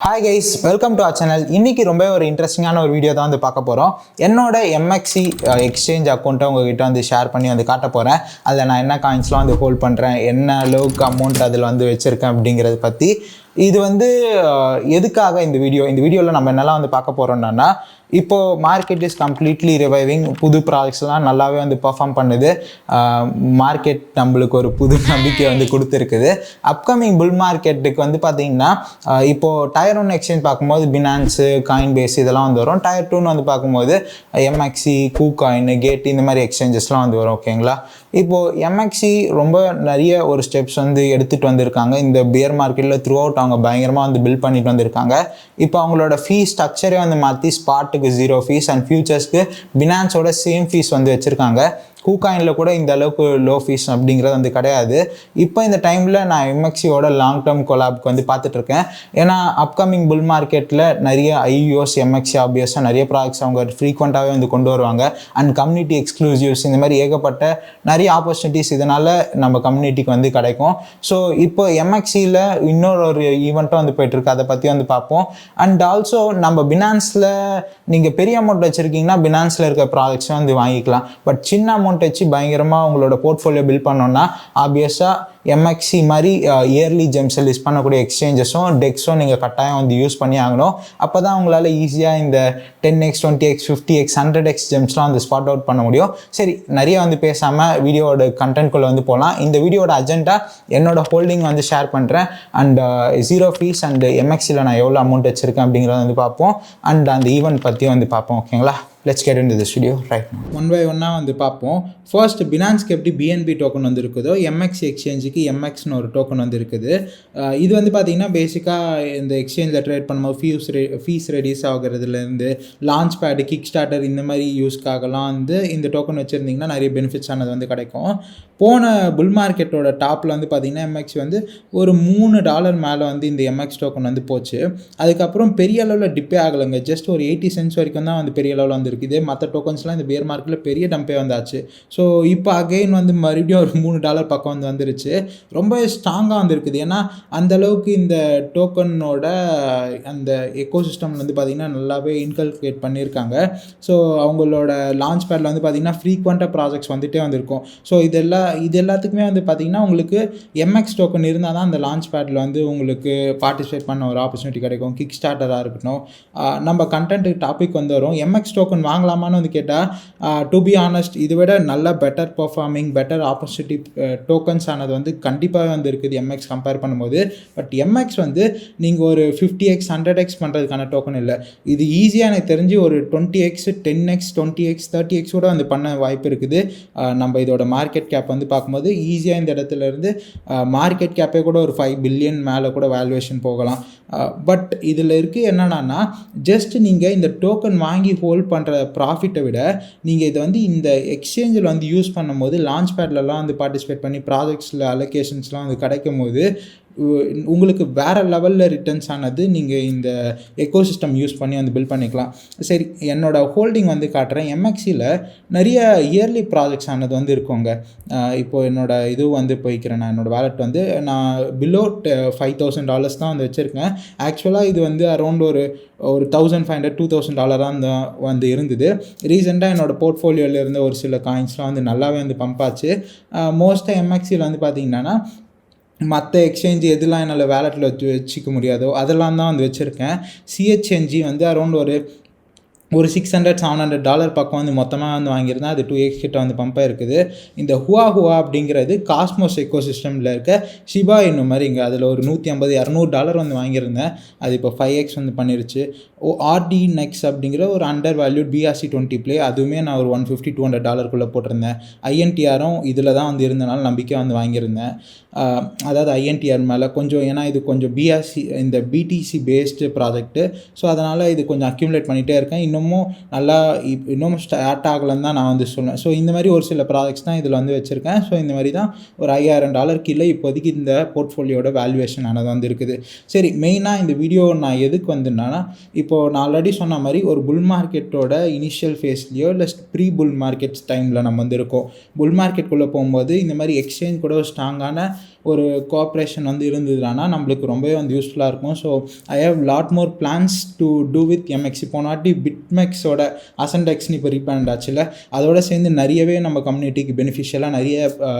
Hi guys, welcome to our channel. இன்றைக்கி ரொம்ப ஒரு இன்ட்ரெஸ்டிங்கான ஒரு வீடியோ தான் வந்து பார்க்க போகிறோம். என்னோட எம்எக்சி எக்ஸ்சேஞ்ச் அக்கௌண்ட்டை உங்ககிட்ட வந்து ஷேர் பண்ணி வந்து காட்ட போகிறேன். அதில் நான் என்ன காயின்ஸ்லாம் வந்து ஹோல்ட் பண்ணுறேன், என்ன அளவுக்கு அமௌண்ட் அதில் வந்து வச்சுருக்கேன் அப்படிங்கிறத பற்றி. இது வந்து எதுக்காக இந்த வீடியோவில் நம்ம என்னெல்லாம் வந்து பார்க்க போகிறோம்னா, இப்போது மார்க்கெட் இஸ் கம்ப்ளீட்லி ரிவைவிங். புது ப்ராடக்ட்ஸ்லாம் நல்லாவே வந்து பர்ஃபார்ம் பண்ணுது. மார்க்கெட் நம்மளுக்கு ஒரு புது நம்பிக்கையை வந்து கொடுத்துருக்குது. அப்கமிங் புல் மார்க்கெட்டுக்கு வந்து பார்த்திங்கன்னா, இப்போது டயர் 1 எக்ஸ்சேஞ்ச் பார்க்கும்போது பினான்ஸு, காயின் பேஸ் இதெல்லாம் வந்து வரும். டயர் 2ன்னு வந்து பார்க்கும்போது எம்எக்சி, கூகாயின், கேட் இந்த மாதிரி எக்ஸ்சேஞ்சஸ்லாம் வந்து வரும். ஓகேங்களா? இப்போது எம்எக்சி ரொம்ப நிறைய ஒரு ஸ்டெப்ஸ் வந்து எடுத்துகிட்டு வந்திருக்காங்க. இந்த பியர் மார்க்கெட்டில் த்ரூ அவுட் அவங்க பயங்கரமாக வந்து பில்ட் பண்ணிட்டு வந்திருக்காங்க. இப்போ அவங்களோட ஃபீஸ் ஸ்ட்ரக்சரே வந்து மாற்றி ஸ்பாட்டுக்கு 0 ஃபீஸ் அண்ட் ஃபியூச்சர்ஸ்க்கு பினான்ஸோட சேம் ஃபீஸ் வந்து வச்சுருக்காங்க. கூகாயினில் கூட இந்த அளவுக்கு லோ ஃபீஸ் அப்படிங்கிறது வந்து கிடையாது. இப்போ இந்த டைமில் நான் எம்எக்சியோட லாங் டேர்ம் கொலாப்க்கு வந்து பார்த்துட்ருக்கேன். ஏன்னா அப்கமிங் புல் மார்க்கெட்டில் நிறைய ஐயூஎஸ், எம்எக்சி ஆப்வியஸாக நிறைய ப்ராடக்ட்ஸ் அவங்க ஃப்ரீக்வெண்ட்டாகவே வந்து கொண்டு வருவாங்க. அண்ட் கம்யூனிட்டி எக்ஸ்க்ளூசிவ்ஸ் இந்த மாதிரி ஏகப்பட்ட நிறைய ஆப்பர்ச்சுனிட்டிஸ் இதனால் நம்ம கம்யூனிட்டிக்கு வந்து கிடைக்கும். ஸோ இப்போ எம்எக்சியில் இன்னொரு ஈவெண்ட்டும் வந்து போய்ட்டுருக்கு, அதை பற்றி வந்து பார்ப்போம். அண்ட் ஆல்சோ நம்ம பினான்ஸில் நீங்கள் பெரிய அமௌண்ட் வச்சுருக்கீங்கன்னா பினான்ஸில் இருக்க ப்ராடக்ட்ஸை வந்து வாங்கிக்கலாம். பட் சின்ன அமௌண்ட் வச்சு பயங்கரமாக உங்களோட போர்ட்ஃபோலியோ பில்ட் பண்ணோன்னா ஆப்வியஸாக எம்எக்சி மாதிரி இயர்லி ஜெம்ஸை லிஸ்ட் பண்ணக்கூடிய எக்ஸ்சேஞ்சஸும் டெக்ஸும் நீங்கள் கட்டாயம் வந்து யூஸ் பண்ணி ஆகணும். அப்போ தான் உங்களால் ஈஸியாக இந்த 10x, 20x, 50x, 100x ஜெம்ஸ்லாம் வந்து ஸ்பாட் அவுட் பண்ண முடியும். சரி, நிறைய வந்து பேசாமல் வீடியோட கண்டென்ட்குள்ளே வந்து போகலாம். இந்த வீடியோட அஜெண்டா என்னோட ஹோல்டிங் வந்து ஷேர் பண்ணுறேன். அண்ட் 0 ஃபீஸ் அண்ட் எம்எக்சியில் நான் எவ்வளோ அமௌண்ட் வச்சுருக்கேன் அப்படிங்கிறத வந்து பார்ப்போம். அண்ட் அந்த ஈவெண்ட் பற்றியும் வந்து பார்ப்போம். ஓகேங்களா? Let's get into this video right now. One by ஒன்னாக வந்து பார்ப்போம். ஃபர்ஸ்ட், பினான்ஸ்க்கு எப்படி பிஎன்பி டோக்கன் வந்து இருக்குதோ எம்எக்சி எக்ஸ்சேஞ்சுக்கு எம்எக்ஸ்னு ஒரு டோக்கன் வந்து இருக்குது. இது வந்து பார்த்திங்கன்னா பேசிக்காக இந்த எக்ஸ்சேஞ்சில் ட்ரேட் பண்ணும்போது ஃபீஸ் ரெடியூஸ் ஆகிறதுலேருந்து லான்ச் பேடு, கிக் ஸ்டார்டர் இந்த மாதிரி யூஸ்க்காகலாம் வந்து இந்த டோக்கன் வச்சுருந்திங்கன்னா நிறைய பெனிஃபிட்ஸ் ஆனது வந்து கிடைக்கும். போன புல் மார்க்கெட்டோட டாப்பில் வந்து பார்த்திங்கன்னா எம்எக்ஸ் வந்து ஒரு $3 மேலே வந்து இந்த எம்எக்ஸ் டோக்கன் வந்து போச்சு. அதுக்கப்புறம் பெரிய அளவில் டிப்பே ஆகலைங்க. ஜஸ்ட் ஒரு 80 சென்ட்ஸ் வரைக்கும் தான் வந்து பெரிய அளவில் வந்து இருக்குது. மற்ற டோக்கன்ஸ்லாம் இந்த பியர் மார்க்கெட்டில் பெரிய டம்பே வந்தாச்சு. ஸோ இப்போ அகெயின் வந்து மறுபடியும் ஒரு $3 பக்கம் வந்து வந்துருச்சு. ரொம்ப ஸ்ட்ராங்காக வந்துருக்குது. ஏன்னா அந்தளவுக்கு இந்த டோக்கனோட அந்த எக்கோசிஸ்டம் வந்து பார்த்திங்கன்னா நல்லாவே இன்கல்குலேட் பண்ணியிருக்காங்க. ஸோ அவங்களோட லான்ச் பேடில் வந்து பார்த்திங்கன்னா ஃப்ரீக்வெண்ட்டாக ப்ராஜெக்ட்ஸ் வந்துகிட்டே வந்திருக்கும். ஸோ இது எல்லாத்துக்குமே வந்து பார்த்திங்கன்னா உங்களுக்கு எம்எக்ஸ் டோக்கன் இருந்தால் தான் அந்த லான்ச் பேடில் வந்து உங்களுக்கு பார்ட்டிசிபேட் பண்ண ஒரு ஆப்பர்ச்சுனிட்டி கிடைக்கும். கிக் ஸ்டார்டராக இருக்கட்டும். நம்ம கண்டென்ட் டாபிக் வந்து வரும். எம்எக்ஸ் டோக்கன் வாங்கலாமான்னு வந்து கேட்டால், டு பி ஆனஸ்ட், இதை விட நல்ல better performing, better opportunity tokens ஆனது வந்து கண்டிப்பாகவே வந்து இருக்குது எம்எக்ஸ் கம்பேர் பண்ணும்போது. பட் எம்எக்ஸ் வந்து நீங்கள் ஒரு 50x, 100x பண்ணுறதுக்கான டோக்கன் இல்லை. இது ஈஸியாக எனக்கு தெரிஞ்சு ஒரு 20x, 10x, 20x, 30x கூட வந்து பண்ண வாய்ப்பு இருக்குது. நம்ம இதோட மார்க்கெட் கேப் வந்து பார்க்கும்போது ஈஸியாக இந்த இடத்துல இருந்து மார்க்கெட் கேப்பே கூட ஒரு 5 பில்லியன் மேலே கூட வேல்யூவேஷன் போகலாம். பட் இதில் இருக்குது என்னென்னா, ஜஸ்ட் நீங்கள் இந்த டோக்கன் வாங்கி ஹோல்ட் பண்ணுற ப்ராஃபிட்டை விட நீங்கள் இதை வந்து இந்த எக்ஸ்சேஞ்சில் வந்து யூஸ் பண்ணும்போது லான்ச் பேட்லலாம் வந்து பார்ட்டிசிபேட் பண்ணி ப்ராஜெக்ட்ஸில் அலோகேஷன்ஸ்லாம் வந்து கிடைக்கும் போது உங்களுக்கு வேறு லெவலில் ரிட்டர்ன்ஸ் ஆனது நீங்கள் இந்த எக்கோசிஸ்டம் யூஸ் பண்ணி வந்து பில்ட் பண்ணிக்கலாம். சரி, என்னோடய ஹோல்டிங் வந்து காட்டுறேன். எம்எக்சியில் நிறைய இயர்லி ப்ராஜெக்ட்ஸ் ஆனது வந்து இருக்குங்க. இப்போது என்னோடய இது வந்து போய்க்கிறேன். நான் என்னோடய வேலெட் வந்து நான் பிலோ $5,000 தான் வந்து வச்சுருக்கேன். ஆக்சுவலாக இது வந்து அரௌண்ட் ஒரு $1,500, $2,000 தான் வந்து இருந்தது. ரீசெண்டாக என்னோடய போர்ட்ஃபோலியோவில் இருந்த ஒரு சில காயின்ஸ்லாம் வந்து நல்லாவே வந்து பம்ப் ஆச்சு. மோஸ்ட்டாக எம்எக்சியில் வந்து பார்த்திங்கன்னா மற்ற எக்ஸ்சேஞ்ச் எதெல்லாம் என்னால் வேலெட்டில் வச்சுக்க முடியாதோ அதெல்லாம் தான் வந்து வச்சுருக்கேன். சிஹெச்என்ஜி வந்து அரௌண்ட் ஒரு $600, $700 பக்கம் வந்து மொத்தமாக வந்து வாங்கியிருந்தேன். அது 2x கிட்ட வந்து பம்பாக இருக்குது. இந்த ஹுவா அப்படிங்கிறது காஸ்மோஸ் எக்கோசிஸ்டமில் இருக்க ஷிபா இன்னு மாதிரிங்க. அதில் ஒரு $150, $200 வந்து வாங்கியிருந்தேன். அது இப்போ 5x வந்து பண்ணிருச்சு. ஆர்டி நெக்ஸ் அப்படிங்கிற ஒரு அண்டர் வேல்யூட் BRC20 ப்ளே, அதுவுமே நான் ஒரு $150, $200 போட்டிருந்தேன். ஐஎன்டிஆரும் இதில் தான் வந்து இருந்தனால நம்பிக்கையாக வந்து வாங்கியிருந்தேன். அதாவது ஐஎன்டிஆர் மேலே கொஞ்சம், ஏன்னா இது கொஞ்சம் இந்த பிடிசி பேஸ்டு ப்ராஜெக்ட்டு. ஸோ அதனால் இது கொஞ்சம் அக்யூமுலேட் பண்ணிகிட்டே இருக்கேன். இன்னமும் ஸ்டார்ட் ஆகலன்னு தான் நான் வந்து சொல்லுவேன். ஸோ இந்த மாதிரி ஒரு சில ப்ராஜெக்ட்ஸ் தான் இதில் வந்து வச்சுருக்கேன். ஸோ இந்த மாதிரி தான் ஒரு $5,000 கீழே இப்போதைக்கு இந்த போர்ட்ஃபோலியோட வேல்யூவேஷன் ஆனது வந்து இருக்குது. சரி, மெயினாக இந்த வீடியோ நான் எதுக்கு வந்துன்னா, இப்போது நான் ஆல்ரெடி சொன்ன மாதிரி ஒரு புல் மார்க்கெட்டோட இனிஷியல் ஃபேஸ்லேயோ இல்லை ப்ரீ புல் மார்க்கெட்ஸ் டைமில் நம்ம வந்து இருக்கோம். புல் மார்க்கெட்டுக்குள்ளே போகும்போது இந்த மாதிரி எக்ஸ்சேஞ்ச் கூட ஒரு ஸ்ட்ராங்கான ஒரு கோஆப்ரேஷன் வந்து இருந்ததுனா நம்மளுக்கு ரொம்பவே வந்து யூஸ்ஃபுல்லாக இருக்கும். So I have lot more plans to do with MX. போனாட்டி பிட்மெக்ஸோட அசன்டெக்ஸ்னு இப்போ ரீபிராண்ட் ஆச்சுல, அதோட சேர்ந்து நிறையவே நம்ம கம்யூனிட்டிக்கு பெனிஃபிஷியலாக நிறைய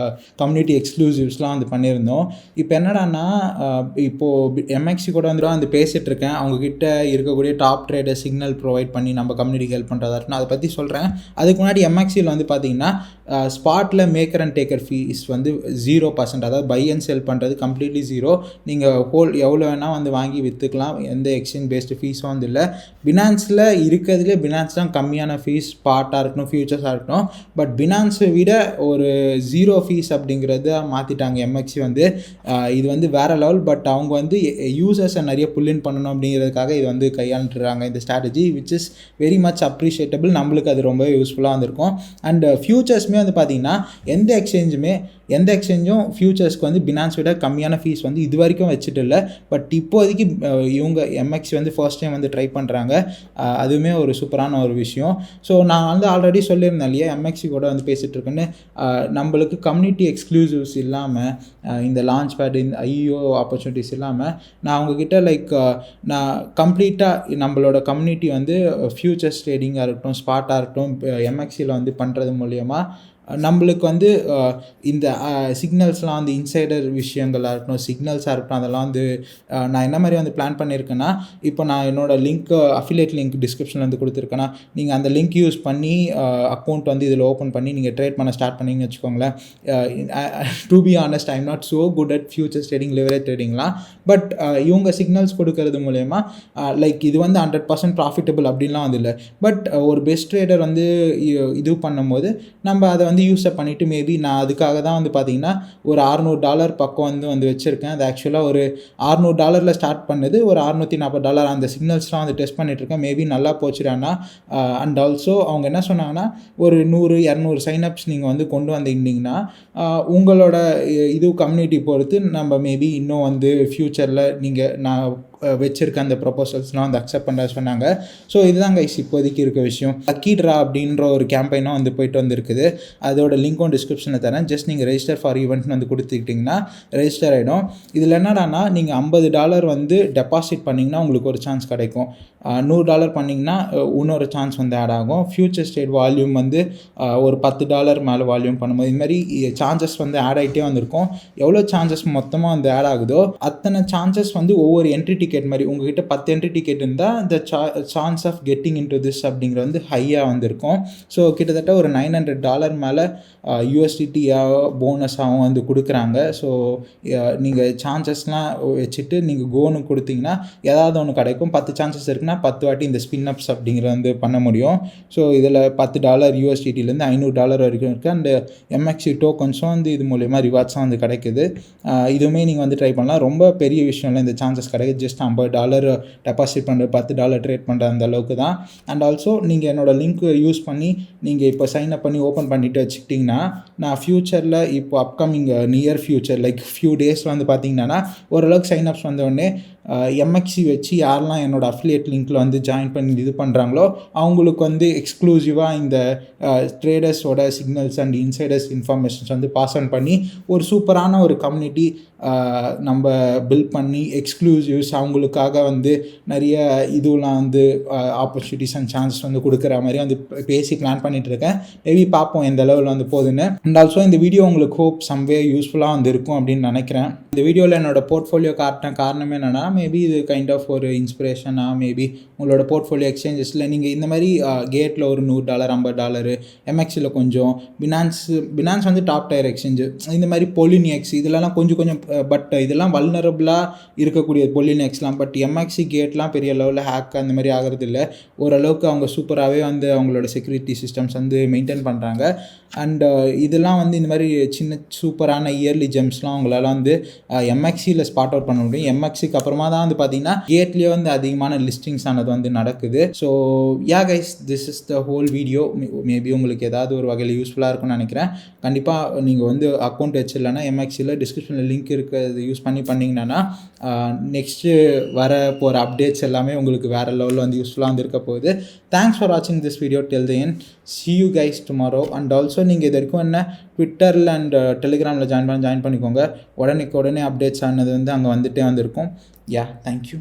கம்யூனிட்டி எக்ஸ்க்ளூசிவ்ஸ்லாம் வந்து பண்ணியிருந்தோம். இப்போ என்னடான்னா இப்போது எம்எக்ஸி கூட வந்து பேசிகிட்டு இருக்கேன். அவங்கக்கிட்ட இருக்கக்கூடிய டாப் ட்ரேடர் சிக்னல் ப்ரொவைட் பண்ணி நம்ம கம்யூனிட்டிக்கு ஹெல்ப் பண்ணுறதா இருக்குன்னு அதை பற்றி சொல்கிறேன். அதுக்கு முன்னாடி எம்எக்ஸியில் வந்து பார்த்தீங்கன்னா ஸ்பாட்டில் மேக்கர் அண்ட் டேக்கர் ஃபீஸ் வந்து 0%. அதாவது பை அண்ட் செல் பண்ணுறது கம்ப்ளீட்லி 0. நீங்கள் எவ்வளோ வேணால் வந்து வாங்கி விற்றுக்கலாம். எந்த எக்ஸ்சேஞ்ச் பேஸ்டு ஃபீஸும் வந்து இல்லை. பினான்ஸில் இருக்கிறதுலே பினான்ஸ் தான் கம்மியான ஃபீஸ், ஸ்பாட்டாக இருக்கட்டும் ஃபியூச்சர்ஸாக இருக்கட்டும். பட் பினான்ஸை விட ஒரு 0 ஃபீஸ் அப்படிங்கிறத மாற்றிட்டாங்க எம்எக்ஸி வந்து. இது வந்து வேறு லெவல். பட் அவங்க வந்து யூசர்ஸை நிறைய புல்லின் பண்ணணும் அப்படிங்கிறதுக்காக இது வந்து கையாண்டுறாங்க இந்த strategy, which is very much appreciable. நம்மளுக்கு அது ரொம்ப யூஸ்ஃபுல்லாக வந்திருக்கும். அண்ட் ஃபியூச்சர்ஸுமே வந்து பார்த்திங்கன்னா எந்த எக்ஸ்சேஞ்சும் ஃபியூச்சர்ஸ்க்கு வந்து பினான்ஸ் விட கம்மியான ஃபீஸ் வந்து இது வரைக்கும் வச்சுட்டு இல்லை. பட் இப்போதைக்கு இவங்க எம்எக்ஸ் வந்து ஃபர்ஸ்ட் டைம் வந்து ட்ரை பண்ணுறாங்க. அதுவுமே ஒரு சூப்பரான ஒரு விஷயம். ஸோ நான் வந்து ஆல்ரெடி சொல்லியிருந்தேன் இல்லையா, எம்எக்ஸி கூட வந்து பேசிகிட்டு இருக்குன்னு. நம்மளுக்கு கம்யூனிட்டி எக்ஸ்க்ளூசிவ்ஸ் இல்லாமல், இந்த லான்ச் பேட், இந்த ஐஓ ஆப்பர்ச்சுனிட்டிஸ் இல்லாமல், நான் அவங்கக்கிட்ட நான் கம்ப்ளீட்டாக நம்மளோட கம்யூனிட்டி வந்து ஃபியூச்சர்ஸ் ட்ரேடிங்காக இருக்கட்டும், ஸ்பாட்டாக இருக்கட்டும், எம்எக்ஸியில் வந்து பண்ணுறது மூலயமா நம்மளுக்கு வந்து இந்த சிக்னல்ஸ்லாம் வந்து இன்சைடர் விஷயங்களாக இருக்கட்டும், சிக்னல்ஸாக இருக்கட்டும், அதெல்லாம் வந்து நான் என்ன மாதிரி வந்து பிளான் பண்ணியிருக்கேன்னா, இப்போ நான் என்னோடய லிங்க், அஃபிலியேட் லிங்க் டிஸ்கிரிப்ஷனில் வந்து கொடுத்துருக்கேன்னா, நீங்கள் அந்த லிங்க் யூஸ் பண்ணி அக்கௌண்ட் வந்து இதில் ஓப்பன் பண்ணி நீங்கள் ட்ரேட் பண்ண ஸ்டார்ட் பண்ணிங்கன்னு வச்சுக்கோங்களேன். To be honest, I am not so good at futures trading, leverage ட்ரேடிங்லாம். பட் இவங்க சிக்னல்ஸ் கொடுக்கறது மூலயமா இது வந்து 100% ப்ராஃபிட்டபிள் அப்படின்லாம் வந்து இல்லை. பட் ஒரு பெஸ்ட் ட்ரேடர் வந்து இது பண்ணும்போது நம்ம அதை வந்து யூஸை பண்ணிவிட்டு, மேபி நான் அதுக்காக தான் வந்து பார்த்திங்கன்னா ஒரு $600 பக்கம் வந்து வச்சுருக்கேன். அது ஆக்சுவலாக ஒரு $600 ஸ்டார்ட் பண்ணது, ஒரு $640 அந்த சிக்னல்ஸ்லாம் வந்து டெஸ்ட் பண்ணிகிட்ருக்கேன். மேபி நல்லா போச்சுடானா. அண்ட் ஆல்சோ அவங்க என்ன சொன்னாங்கன்னா, ஒரு 100-200 சைனப்ஸ் நீங்கள் வந்து கொண்டு வந்திருந்தீங்கன்னா உங்களோட கம்யூனிட்டி பொறுத்து நம்ம மேபி இன்னும் வந்து ஃப்யூச்சரில் நான் வச்சுருக்க அந்த ப்ரொபோசல்ஸ்லாம் வந்து அக்செப்ட் பண்ண சொன்னாங்க. ஸோ இதுதான் கைஸ் இப்போதைக்கு இருக்க விஷயம். லக்கி ட்ரா அப்படின்ற ஒரு கேம்பெயினும் வந்து போயிட்டு வந்துருக்குது. அதோட லிங்க்கும் டிஸ்கிரிப்ஷனில் தரேன். ஜஸ்ட் நீங்கள் ரெஜிஸ்டர் ஃபார் ஈவெண்ட்னு வந்து கொடுத்துக்கிட்டிங்கன்னா ரெஜிஸ்டர் ஆகிடும். இதில் என்னடானா, நீங்கள் $50 வந்து டெபாசிட் பண்ணிங்கன்னா உங்களுக்கு ஒரு சான்ஸ் கிடைக்கும். $100 பண்ணிங்கன்னா இன்னொரு சான்ஸ் வந்து ஆட் ஆகும். ஃபியூச்சர் ஸ்டேட் வால்யூம் வந்து ஒரு $10 மேலே வால்யூம் பண்ணும்போது இது மாதிரி சான்சஸ் வந்து ஆட் ஆகிட்டே வந்திருக்கும். எவ்வளோ சான்சஸ் மொத்தமாக வந்து ஆட் ஆகுதோ அத்தனை சான்சஸ் வந்து ஒவ்வொரு என்ட்ரி டிக்கெட் மாதிரி, உங்ககிட்ட 10 என்ட்ரி டிக்கெட் இருந்தால் இந்த chance of getting into this அப்படிங்கிற வந்து ஹையாக வந்திருக்கும். ஸோ கிட்டத்தட்ட ஒரு $900 மேலே யூஎஸ்டிடியாக போனஸாகவும் வந்து கொடுக்குறாங்க. ஸோ நீங்கள் சான்சஸ்லாம் வச்சுட்டு நீங்கள் கோனு கொடுத்தீங்கன்னா ஏதாவது ஒன்று கிடைக்கும். 10 சான்சஸ் இருக்குன்னா 10 வாட்டி இந்த ஸ்பின் அப்ஸ் அப்படிங்கிறத வந்து பண்ண முடியும். ஸோ இதில் $10 யூஎஸ்டிடிலேருந்து $500 வரைக்கும் இருக்குது. அண்டு எம்எக்ஸி டோக்கன்ஸும் வந்து இது மூலயமா ரிவார்ட்ஸாக வந்து கிடைக்குது. இதுவுமே நீங்கள் வந்து ட்ரை பண்ணலாம். ரொம்ப பெரிய விஷயம் இல்லை இந்த சான்சஸ் கிடைக்குது. ஜஸ்ட் $50 டெபாசிட் பண்ணுறது, $10 ட்ரேட் பண்ணுற அந்த அளவுக்கு தான். அண்ட் ஆல்சோ நீங்கள் என்னோடய லிங்க் யூஸ் பண்ணி நீங்கள் இப்போ சைன் அப் பண்ணி ஓப்பன் பண்ணிவிட்டு வச்சுக்கிட்டிங்கன்னா, நான் ஃப்யூச்சரில் இப்போ upcoming near future like few டேஸில் வந்து பார்த்தீங்கன்னா ஓரளவுக்கு சைன் அப்ஸ் வந்தோடனே எம்எக்ஸி வச்சு யாரெல்லாம் என்னோடய அஃபிலியேட் லிங்க்கில் வந்து ஜாயின் பண்ணி இது பண்ணுறாங்களோ அவங்களுக்கு வந்து எக்ஸ்க்ளூசிவாக இந்த ட்ரேடர்ஸோட சிக்னல்ஸ் அண்ட் இன்சைடர்ஸ் இன்ஃபர்மேஷன்ஸ் வந்து பாஸ் ஆன் பண்ணி ஒரு சூப்பரான ஒரு கம்யூனிட்டி நம்ம பில்ட் பண்ணி எக்ஸ்க்ளூசிவ்ஸ் அவங்களுக்காக வந்து நிறைய இதுலாம் வந்து ஆப்பர்ச்சுனிட்டிஸ் அண்ட் சான்சஸ் வந்து கொடுக்குற மாதிரி வந்து பேசி பிளான் பண்ணிகிட்டு இருக்கேன். மேபி பார்ப்போம் எந்த லெவலில் வந்து போகுதுன்னு. அண்ட் ஆல்சோ இந்த வீடியோ உங்களுக்கு ஹோப் சம்வே யூஸ்ஃபுல்லாக வந்து இருக்கும் அப்படின்னு நினைக்கிறேன். இந்த வீடியோவில் என்னோடய போர்ட்ஃபோலியோ காரணம் என்னென்னா, மேபி இது கைண்ட் ஆஃப் ஒரு இன்ஸ்பிரேஷனாக, மேபி உங்களோட போர்ட்ஃபோலியோ எக்ஸ்சேஞ்சஸில் நீங்கள் இந்த மாதிரி கேட்டில் ஒரு $100 $50 எம்எக்ஸில் கொஞ்சம் பினான்ஸ் வந்து டாப் டயர் எக்ஸ்சேஞ்சு, இந்த மாதிரி பொலினிஎக்ஸ் இதெல்லாம் கொஞ்சம் பட் இதெல்லாம் வல்னரபுளாக இருக்கக்கூடிய பொலினிஎக்ஸ்லாம். பட் எம்எக்ஸி கேட்லாம் பெரிய லெவலில் ஹேக் அந்த மாதிரி ஆகிறது இல்லை. ஓரளவுக்கு அவங்க சூப்பராகவே வந்து அவங்களோட செக்யூரிட்டி சிஸ்டம்ஸ் வந்து மெயின்டைன் பண்ணுறாங்க. அண்ட் இதெல்லாம் வந்து இந்த மாதிரி சின்ன சூப்பரான இயர்லி ஜெம்ஸ்லாம் அவங்களால வந்து எம்எக்ஸியில் ஸ்பாட் அவுட் பண்ண முடியும். எம்எக்ஸிக்கு அப்புறமா அப்புறமா தான் வந்து பார்த்தீங்கன்னா கேட்லேயே வந்து அதிகமான லிஸ்டிங்ஸ் ஆனது வந்து நடக்குது. So yeah guys, this is the whole video. Maybe உங்களுக்கு ஏதாவது ஒரு வகையில் யூஸ்ஃபுல்லாக இருக்கும்னு நினைக்கிறேன். கண்டிப்பாக நீங்கள் வந்து அக்கௌண்ட் வச்சிடலன்னா எம்எக்ஸியில் டிஸ்கிரிப்ஷனில் லிங்க் இருக்கிறது யூஸ் பண்ணிங்கன்னா நெக்ஸ்ட்டு வர போகிற அப்டேட்ஸ் எல்லாமே உங்களுக்கு வேறு லெவலில் வந்து யூஸ்ஃபுல்லாக வந்து இருக்க போகுது. தேங்க்ஸ் ஃபார் வாட்சிங் this video till the end. See you guys tomorrow. And also நீங்கள் இது வரைக்கும் என்ன ட்விட்டரில் அண்ட் டெலிகிராமில் ஜாயின் பண்ணிக்கோங்க. உடனே அப்டேட்ஸ் ஆனது வந்து அங்கே வந்துகிட்டே வந்திருக்கும். யா, தேங்க்யூ.